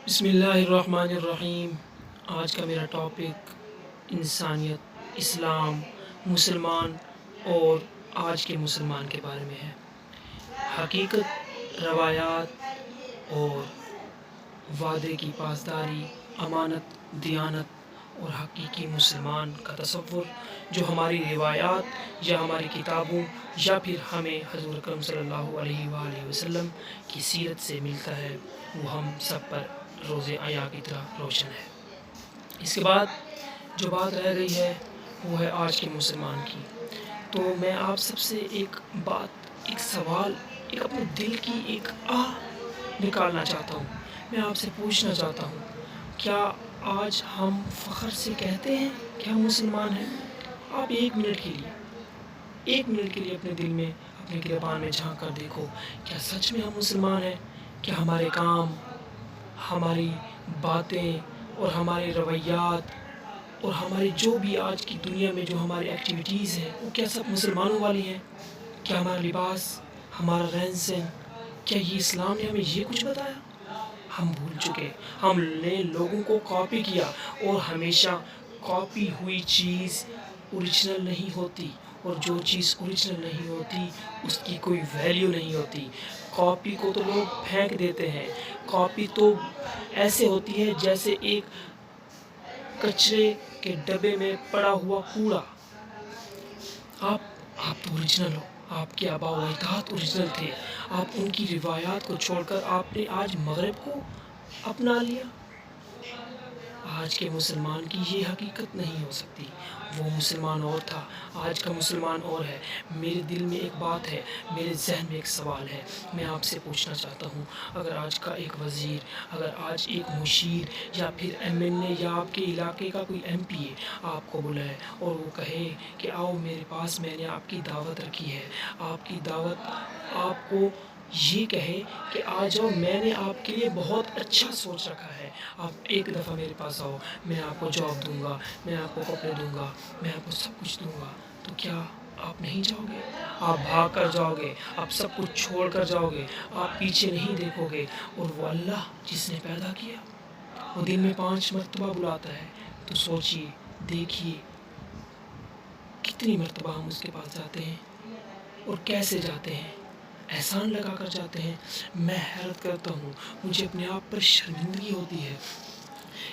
بسم اللہ الرحمن الرحیم۔ آج کا میرا ٹاپک انسانیت، اسلام، مسلمان اور آج کے مسلمان کے بارے میں ہے۔ حقیقت، روایات اور وعدے کی پاسداری، امانت، دیانت اور حقیقی مسلمان کا تصور جو ہماری روایات یا ہماری کتابوں یا پھر ہمیں حضور اکرم صلی اللہ علیہ وآلہ وسلم کی سیرت سے ملتا ہے، وہ ہم سب پر روز عیاں کی طرح روشن ہے۔ اس کے بعد جو بات رہ گئی ہے وہ ہے آج کے مسلمان کی۔ تو میں آپ سب سے ایک بات، ایک سوال، ایک اپنے دل کی ایک آہ نکالنا چاہتا ہوں۔ میں آپ سے پوچھنا چاہتا ہوں، کیا آج ہم فخر سے کہتے ہیں کہ ہم مسلمان ہیں؟ آپ ایک منٹ کے لیے اپنے دل میں، اپنے گریبان میں جھانک کر دیکھو، کیا سچ میں ہم مسلمان ہیں؟ کیا ہمارے کام، ہماری باتیں اور ہمارے رویات اور ہماری جو بھی آج کی دنیا میں جو ہماری ایکٹیویٹیز ہیں وہ کیا سب مسلمانوں والی ہیں؟ کیا ہمارا لباس، ہمارا رہن سہن، کیا یہ اسلام نے ہمیں یہ کچھ بتایا؟ ہم بھول چکے۔ ہم نے لوگوں کو کاپی کیا، اور ہمیشہ کاپی ہوئی چیز اوریجنل نہیں ہوتی، اور جو چیز اوریجنل نہیں ہوتی اس کی کوئی ویلیو نہیں ہوتی۔ کاپی کو تو لوگ پھینک دیتے ہیں۔ کاپی تو ایسے ہوتی ہے جیسے ایک کچرے کے ڈبے میں پڑا ہوا کوڑا۔ آپ تو اوریجنل ہو، آپ کے آباء و اجداد اوریجنل تھے۔ آپ ان کی روایات کو چھوڑ کر آپ نے آج مغرب کو اپنا لیا۔ آج کے مسلمان کی یہ حقیقت نہیں ہو سکتی۔ وہ مسلمان اور تھا، آج کا مسلمان اور ہے۔ میرے دل میں ایک بات ہے، میرے ذہن میں ایک سوال ہے۔ میں آپ سے پوچھنا چاہتا ہوں، اگر آج کا ایک وزیر، اگر آج ایک مشیر یا پھر MLA یا آپ کے علاقے کا کوئی MPA آپ کو بلائے اور وہ کہے کہ آؤ میرے پاس، میں نے آپ کی دعوت رکھی ہے، آپ کی دعوت آپ کو یہ کہے کہ آ جاؤ، میں نے آپ کے لیے بہت اچھا سوچ رکھا ہے، آپ ایک دفعہ میرے پاس آؤ، میں آپ کو جاب دوں گا، میں آپ کو کپڑے دوں گا، میں آپ کو سب کچھ دوں گا، تو کیا آپ نہیں جاؤ گے؟ آپ بھاگ کر جاؤ گے، آپ سب کچھ چھوڑ کر جاؤ گے، آپ پیچھے نہیں دیکھو گے۔ اور وہ اللہ جس نے پیدا کیا، وہ دن میں 5 مرتبہ بلاتا ہے، تو سوچیے، دیکھیے کتنی مرتبہ ہم اس کے پاس جاتے ہیں اور کیسے جاتے ہیں، احسان لگا کر جاتے ہیں۔ میں حیرت کرتا ہوں، مجھے اپنے آپ پر شرمندگی ہوتی ہے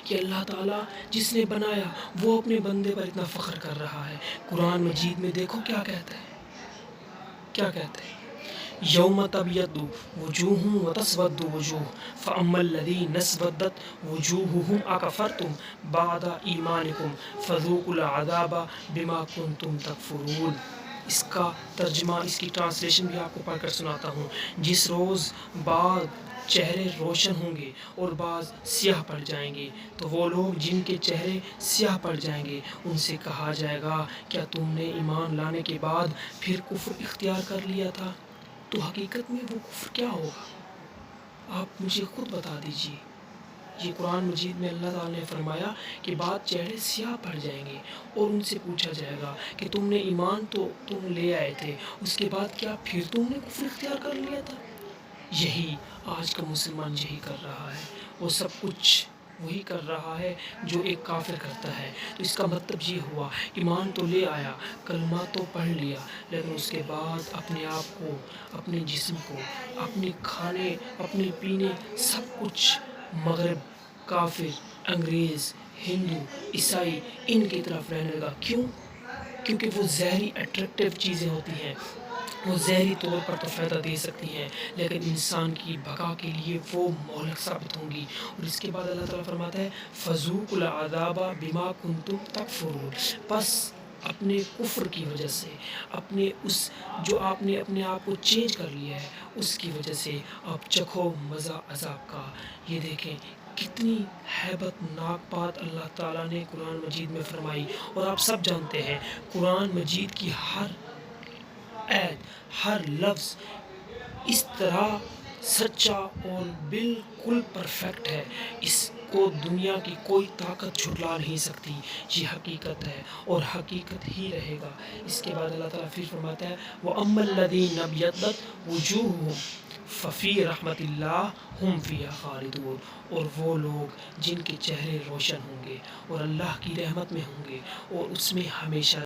کہ اللہ تعالیٰ جس نے بنایا وہ اپنے بندے پر اتنا فخر کر رہا ہے۔ قرآن مجید میں دیکھو کیا کہتا ہے، کیا کہتا ہے؟ یوم تبیض وجوہ وتسود وجوہ فاما الذین اسودت وجوہہم اکفرتم بعد ایمانکم فذوقوا العذاب بما کنتم تکفرون۔ اس کا ترجمہ، اس کی ٹرانسلیشن بھی آپ کو پڑھ کر سناتا ہوں۔ جس روز بعض چہرے روشن ہوں گے اور بعض سیاہ پڑ جائیں گے، تو وہ لوگ جن کے چہرے سیاہ پڑ جائیں گے ان سے کہا جائے گا، کیا تم نے ایمان لانے کے بعد پھر کفر اختیار کر لیا تھا؟ تو حقیقت میں وہ کفر کیا ہوگا؟ آپ مجھے خود بتا دیجئے۔ یہ قرآن مجید میں اللہ تعالیٰ نے فرمایا کہ بعض چہرے سیاہ پڑ جائیں گے اور ان سے پوچھا جائے گا کہ تم نے ایمان تو تم لے آئے تھے، اس کے بعد کیا پھر تم نے کفر اختیار کر لیا تھا؟ یہی آج کا مسلمان یہی کر رہا ہے، وہ سب کچھ وہی کر رہا ہے جو ایک کافر کرتا ہے۔ تو اس کا مطلب یہ ہوا، ایمان تو لے آیا، کلمہ تو پڑھ لیا، لیکن اس کے بعد اپنے آپ کو، اپنے جسم کو، اپنے کھانے، اپنے پینے، سب کچھ مغرب، کافر، انگریز، ہندو، عیسائی، ان کی طرف رہنے لگا۔ کیوں؟ کیونکہ وہ زہری اٹریکٹیو چیزیں ہوتی ہیں، وہ زہری طور پر تو فائدہ دے سکتی ہیں، لیکن انسان کی بقا کے لیے وہ مہلک ثابت ہوں گی۔ اور اس کے بعد اللہ تعالیٰ فرماتا ہے فَذُوقُوا الْعَذَابَ بِمَا كُنْتُمْ تَكْفُرُونَ۔ بس اپنے کفر کی وجہ سے، اپنے اس جو آپ نے اپنے آپ کو چینج کر لیا ہے، اس کی وجہ سے آپ چکھو مزہ عذاب کا۔ یہ دیکھیں کتنی ہیبت ناک بات اللہ تعالیٰ نے قرآن مجید میں فرمائی، اور آپ سب جانتے ہیں قرآن مجید کی ہر آیت، ہر لفظ اس طرح سچا اور بالکل پرفیکٹ ہے، اس کو دنیا کی کوئی طاقت جھٹلا نہیں سکتی۔ یہ حقیقت ہے اور حقیقت ہی رہے گا۔ اس کے بعد اللہ تعالیٰ پھر فرماتا ہے وَأَمَّا الَّذِينَ ابْيَضَّتْ وُجُوهُهُمْ، ففی رحمت اللہ ہم فیہا خالدون، اور وہ لوگ جن کے چہرے روشن ہوں گے اور اللہ کی رحمت میں ہوں گے اور اس میں ہمیشہ